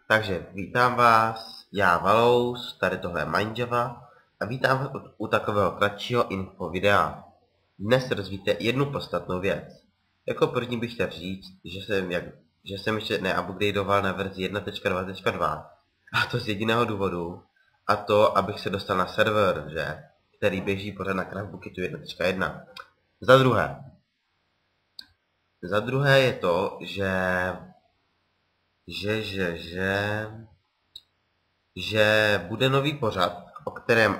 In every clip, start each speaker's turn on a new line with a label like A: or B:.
A: Takže vítám vás, já Valous, tady tohle je Mindjava a vítám vás u takového kratšího info videa. Dnes se dozvíte jednu podstatnou věc. Jako první bych chtěl říct, že jsem ještě neupgradeoval na verzi 1.2.2 a to z jediného důvodu, a to, abych se dostal na server, který běží pořád na Craftbookitu 1.1. Za druhé je to, že bude nový pořad, o kterém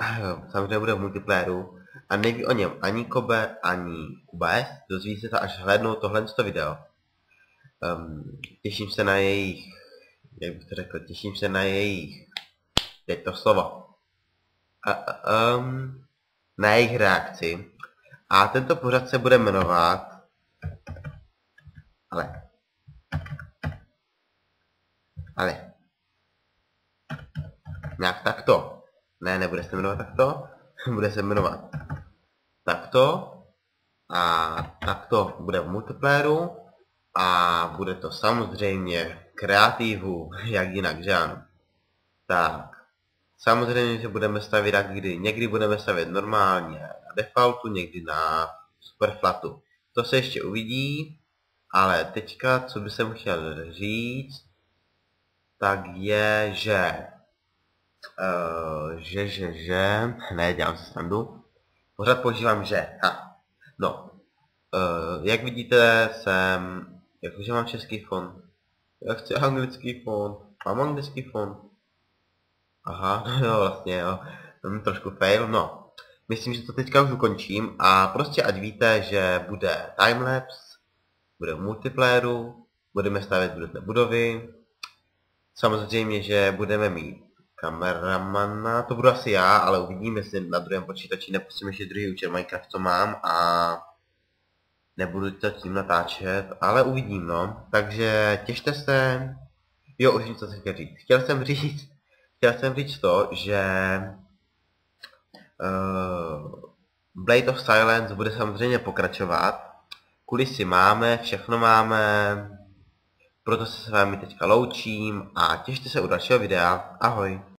A: samozřejmě bude v multiplayeru a neví o něm ani Kobe, ani Kuba. Dozví se to, až hlédnou tohle video. Těším se na jejich, jak bych to řekl, teď to slovo, na jejich reakci. A tento pořad se bude jmenovat, ale nějak takto. Ne, nebude se jmenovat takto. Bude se jmenovat takto. A takto bude v multiplayeru. A bude to samozřejmě kreativu, jak jinak, že ano. Tak. Samozřejmě, že budeme stavět jak kdy. Někdy budeme stavět normálně na defaultu, někdy na superflatu. To se ještě uvidí. Ale teďka, co bych jsem chtěl říct, tak je, ne, dělám si srandu. Pořád používám jak vidíte, jakože mám český fond. Já chci anglický fond. Mám anglický fond. Aha, no vlastně jo. Trošku fail, no. Myslím, že to teďka už ukončím a prostě ať víte, že bude timelapse, bude v multiplayeru, budeme stavět různé budovy. Samozřejmě, že budeme mít kameramana, to budu asi já, ale uvidím, jestli na druhém počítači nepustím ještě druhý účet Minecraft, co mám a nebudu to tím natáčet, ale uvidím, no. Takže těšte se. Jo, už vím, co jsem chtěl říct. Chtěl jsem říct to, že Blade of Silence bude samozřejmě pokračovat. Kulisy máme, všechno máme. Proto se s vámi teďka loučím a těšte se u dalšího videa. Ahoj.